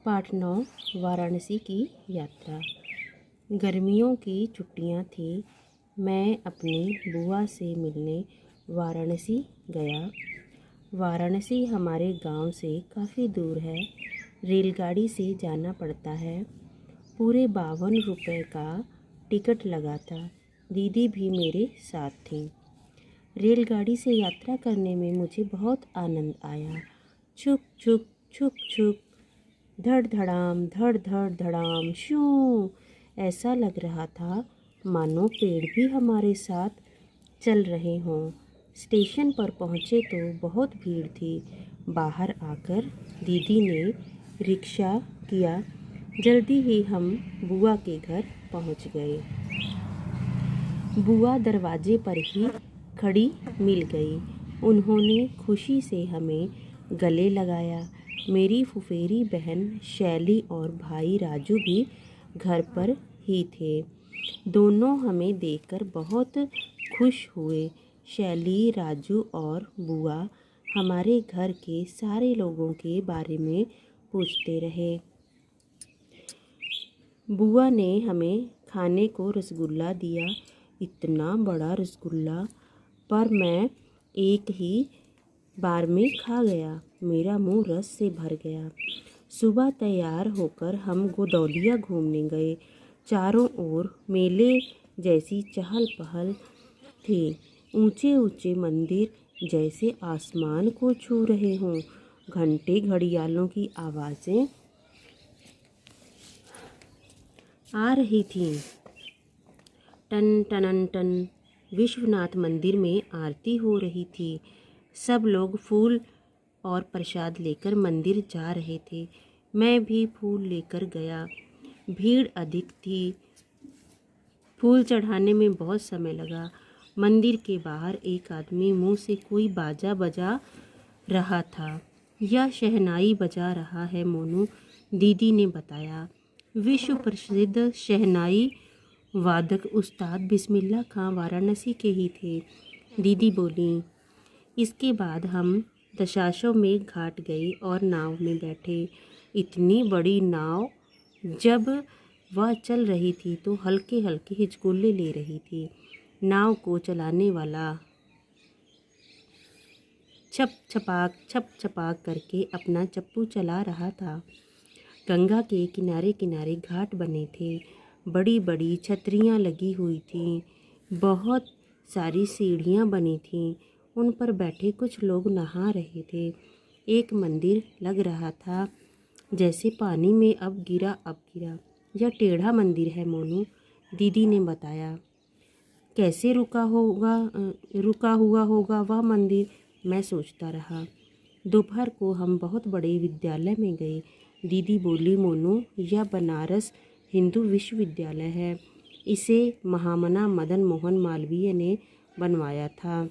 पाठ 9 वाराणसी की यात्रा। गर्मियों की छुट्टियां थी। मैं अपनी बुआ से मिलने वाराणसी गया। वाराणसी हमारे गांव से काफ़ी दूर है। रेलगाड़ी से जाना पड़ता है। पूरे 52 रुपये का टिकट लगा था। दीदी भी मेरे साथ थी। रेलगाड़ी से यात्रा करने में मुझे बहुत आनंद आया। छुक छुक छुक छुक, धड़ धड़ाम धड़ धड़ धड़ाम शू। ऐसा लग रहा था मानो पेड़ भी हमारे साथ चल रहे हों। स्टेशन पर पहुँचे तो बहुत भीड़ थी। बाहर आकर दीदी ने रिक्शा किया। जल्दी ही हम बुआ के घर पहुँच गए। बुआ दरवाजे पर ही खड़ी मिल गई। उन्होंने खुशी से हमें गले लगाया। मेरी फुफेरी बहन शैली और भाई राजू भी घर पर ही थे। दोनों हमें देखकर बहुत खुश हुए। शैली, राजू और बुआ हमारे घर के सारे लोगों के बारे में पूछते रहे। बुआ ने हमें खाने को रसगुल्ला दिया। इतना बड़ा रसगुल्ला, पर मैं एक ही बार में खा गया। मेरा मुंह रस से भर गया। सुबह तैयार होकर हम गोदौलिया घूमने गए। चारों ओर मेले जैसी चहल पहल थी। ऊंचे ऊंचे मंदिर जैसे आसमान को छू रहे हों। घंटे घड़ियालों की आवाज़ें आ रही थीं। Ton टनन ton. विश्वनाथ मंदिर में आरती हो रही थी। सब लोग फूल और प्रसाद लेकर मंदिर जा रहे थे। मैं भी फूल लेकर गया। भीड़ अधिक थी। फूल चढ़ाने में बहुत समय लगा। मंदिर के बाहर एक आदमी मुंह से कोई बाजा बजा रहा था। यह शहनाई बजा रहा है मोनू, दीदी ने बताया। विश्व प्रसिद्ध शहनाई वादक उस्ताद बिस्मिल्लाह खां वाराणसी के ही थे, दीदी बोली। इसके बाद हम दशाश्वमेध घाट गए और नाव में बैठे। इतनी बड़ी नाव, जब वह चल रही थी तो हल्के हल्के हिचकोले ले रही थी। नाव को चलाने वाला छप छपाक करके अपना चप्पू चला रहा था। गंगा के किनारे किनारे घाट बने थे। बड़ी बड़ी छतरियाँ लगी हुई थीं। बहुत सारी सीढ़ियाँ बनी थीं। उन पर बैठे कुछ लोग नहा रहे थे। एक मंदिर लग रहा था जैसे पानी में अब गिरा। यह टेढ़ा मंदिर है मोनू, दीदी ने बताया। कैसे रुका हुआ होगा वह मंदिर, मैं सोचता रहा। दोपहर को हम बहुत बड़े विद्यालय में गए। दीदी बोली, मोनू, यह बनारस हिंदू विश्वविद्यालय है। इसे महामना मदन मोहन मालवीय ने बनवाया था।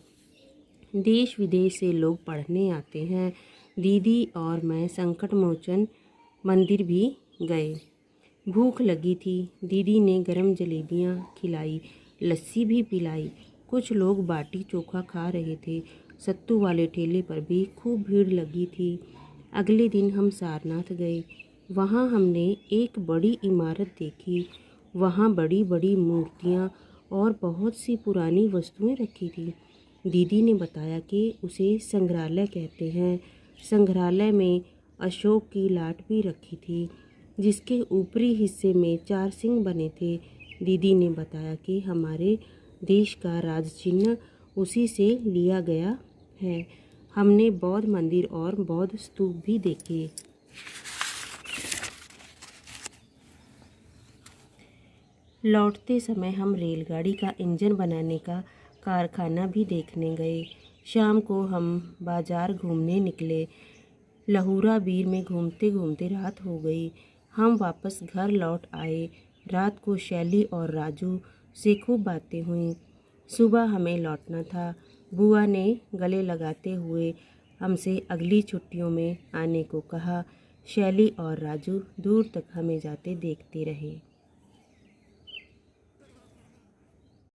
देश विदेश से लोग पढ़ने आते हैं। दीदी और मैं संकट मोचन मंदिर भी गए। भूख लगी थी। दीदी ने गरम जलेबियाँ खिलाई, लस्सी भी पिलाई। कुछ लोग बाटी चोखा खा रहे थे। सत्तू वाले ठेले पर भी खूब भीड़ लगी थी। अगले दिन हम सारनाथ गए। वहाँ हमने एक बड़ी इमारत देखी। वहाँ बड़ी बड़ी मूर्तियाँ और बहुत सी पुरानी वस्तुएं रखी थी। दीदी ने बताया कि उसे संग्रहालय कहते हैं। संग्रहालय में अशोक की लाट भी रखी थी, जिसके ऊपरी हिस्से में 4 सिंह बने थे। दीदी ने बताया कि हमारे देश का राज चिन्ह उसी से लिया गया है। हमने बौद्ध मंदिर और बौद्ध स्तूप भी देखे। लौटते समय हम रेलगाड़ी का इंजन बनाने का कारखाना भी देखने गए। शाम को हम बाजार घूमने निकले। लहुरा बीर में घूमते घूमते रात हो गई। हम वापस घर लौट आए। रात को शैली और राजू से खूब बातें हुईं। सुबह हमें लौटना था। बुआ ने गले लगाते हुए हमसे अगली छुट्टियों में आने को कहा। शैली और राजू दूर तक हमें जाते देखते रहे।